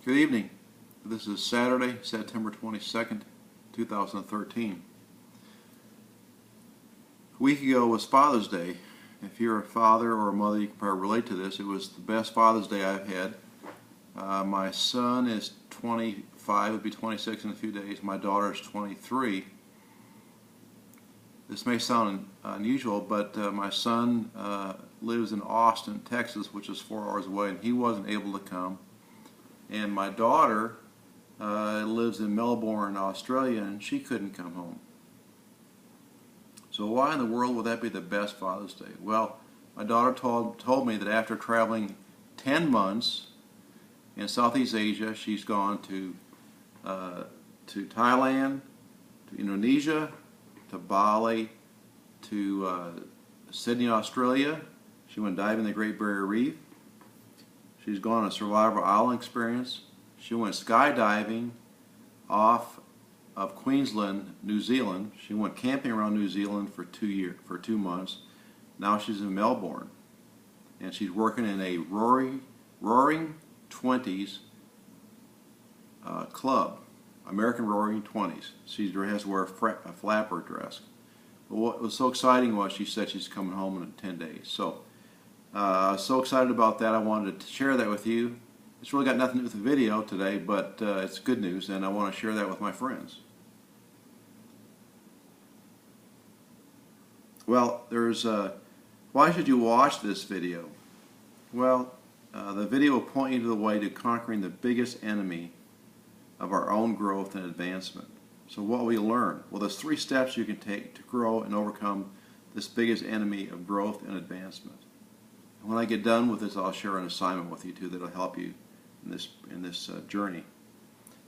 Good evening. This is Saturday, September 22nd, 2013. A week ago was Father's Day. If you're a father or a mother, you can probably relate to this. It was the best Father's Day I've had. My son is 25, he'll be 26 in a few days. My daughter is 23. This may sound unusual, but my son lives in Austin, Texas, which is 4 hours away, and he wasn't able to come. And my daughter lives in Melbourne, Australia, and she couldn't come home. So why in the world would that be the best Father's Day? Well, my daughter told me that after traveling 10 months in Southeast Asia, she's gone to Thailand, to Indonesia, to Bali, to Sydney, Australia. She went diving in the Great Barrier Reef. She's gone on a survival island experience. She went skydiving off of Queensland, New Zealand. She went camping around New Zealand for 2 months. Now she's in Melbourne, and she's working in a Roaring Twenties club, American Roaring Twenties. She has to wear a flapper dress. But what was so exciting was she said she's coming home in 10 days. So I was so excited about that, I wanted to share that with you. It's really got nothing to do with the video today, but it's good news, and I want to share that with my friends. Well, why should you watch this video? Well, the video will point you to the way to conquering the biggest enemy of our own growth and advancement. So what will you learn? Well, there's 3 steps you can take to grow and overcome this biggest enemy of growth and advancement. And when I get done with this, I'll share an assignment with you too that'll help you in this journey.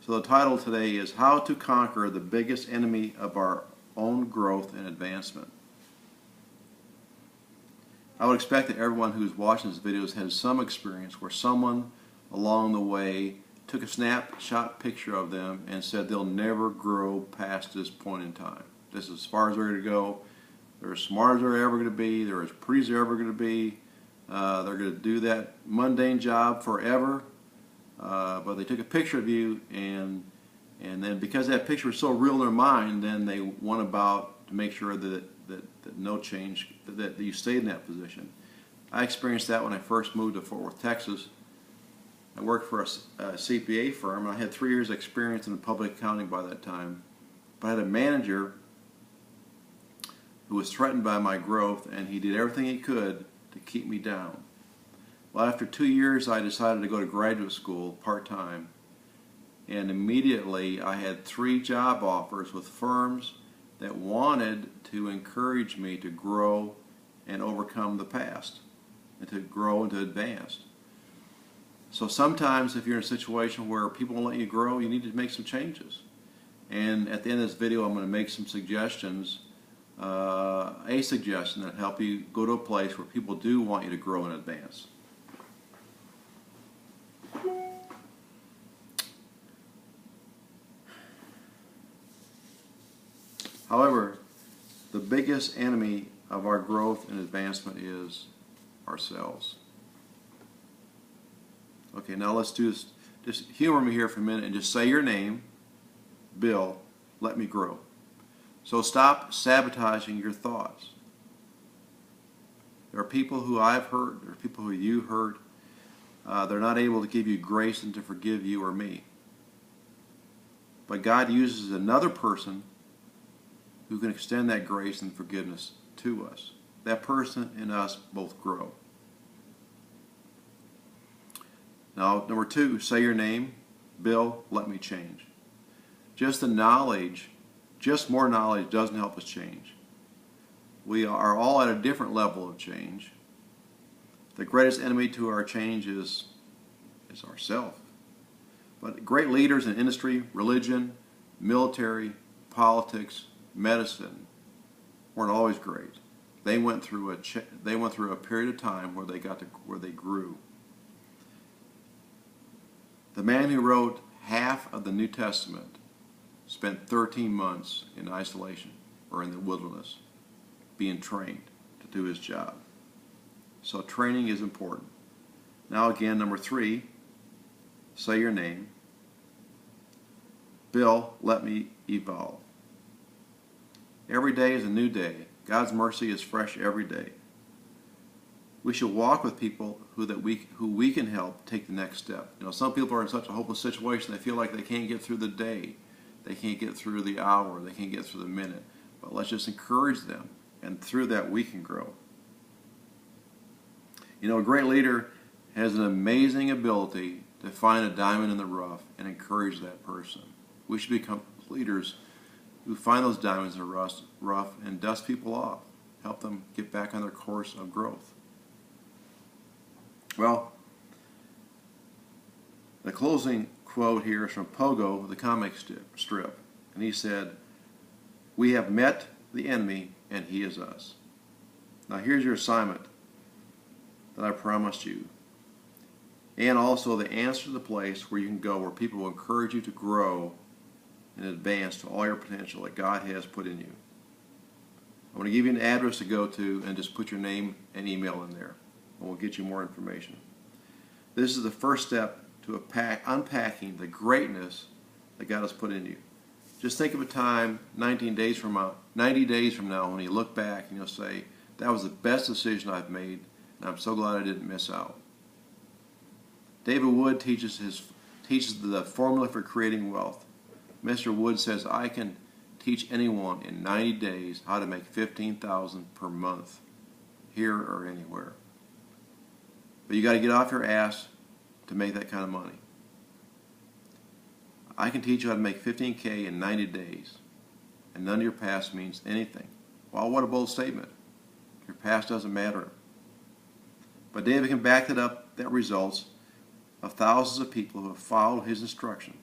So the title today is How to Conquer the Biggest Enemy of Our Own Growth and Advancement. I would expect that everyone who's watching this video has had some experience where someone along the way took a snapshot picture of them and said they'll never grow past this point in time. This is as far as they're going to go. They're as smart as they're ever going to be. They're as pretty as they're ever going to be. They're going to do that mundane job forever. But they took a picture of you, and then because that picture was so real in their mind, then they went about to make sure that no change, that you stayed in that position. I experienced that when I first moved to Fort Worth, Texas. I worked for a CPA firm, and I had 3 years experience in public accounting by that time. But I had a manager who was threatened by my growth, and he did everything he could to keep me down. Well, after 2 years, I decided to go to graduate school part-time, and immediately I had 3 job offers with firms that wanted to encourage me to grow and overcome the past, and to grow and to advance. So sometimes if you're in a situation where people won't let you grow, you need to make some changes. And at the end of this video, I'm going to make some suggestions, a suggestion that will help you go to a place where people do want you to grow and advance. However, the biggest enemy of our growth and advancement is ourselves. Okay, now let's do this. Just humor me here for a minute and just say your name, Bill. Let me grow. So stop sabotaging your thoughts. There are people who I've hurt, there are people who you hurt. They're not able to give you grace and to forgive you or me. But God uses another person who can extend that grace and forgiveness to us. That person and us both grow. Now, number 2, say your name, Bill, let me change. Just the knowledge, just more knowledge doesn't help us change. We are all at a different level of change. The greatest enemy to our change is ourselves. But great leaders in industry, religion, military, politics, medicine weren't always great. They went through a period of time where they grew. The man who wrote half of the New Testament spent 13 months in isolation or in the wilderness being trained to do his job. So training is important. Now again, number 3, say your name. Bill, let me evolve. Every day is a new day. God's mercy is fresh every day. We should walk with people who we can help take the next step. You know, some people are in such a hopeless situation they feel like they can't get through the day, they can't get through the hour, they can't get through the minute. But let's just encourage them, and through that we can grow. You know, a great leader has an amazing ability to find a diamond in the rough and encourage that person. We should become leaders who find those diamonds in the rough and dust people off, help them get back on their course of growth. Well, the closing quote here is from Pogo, the comic strip, and he said, "We have met the enemy and he is us." Now here's your assignment that I promised you, and also the answer to the place where you can go where people will encourage you to grow and advance to all your potential that God has put in you. I'm going to give you an address to go to and just put your name and email in there, and we'll get you more information. This is the first step to unpacking the greatness that God has put in you. Just think of a time 90 days from now when you look back and you'll say, that was the best decision I've made, and I'm so glad I didn't miss out. David Wood teaches the formula for creating wealth. Mr. Wood says, I can teach anyone in 90 days how to make $15,000 per month, here or anywhere. But you got to get off your ass to make that kind of money. I can teach you how to make $15K in 90 days, and none of your past means anything. Well, what a bold statement. Your past doesn't matter. But David can back that results of thousands of people who have followed his instruction.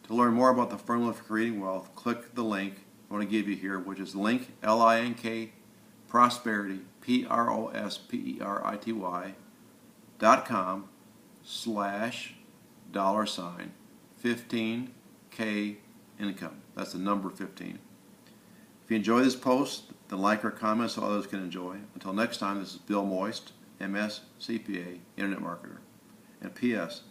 To learn more about the formula for creating wealth, click the link I want to give you here, which is link, L-I-N-K, prosperity, prosperity.com/$15K income. That's the number 15. If you enjoy this post, then like or comment so others can enjoy. Until next time, this is Bill Moist, MS, CPA, Internet Marketer. And P.S.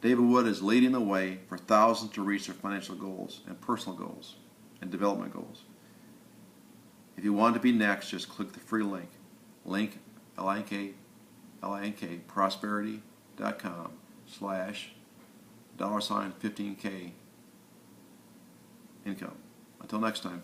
David Wood is leading the way for thousands to reach their financial goals and personal goals and development goals. If you want to be next, just click the free link. Link, L-I-N-K, prosperity.com/$15K income. Until next time.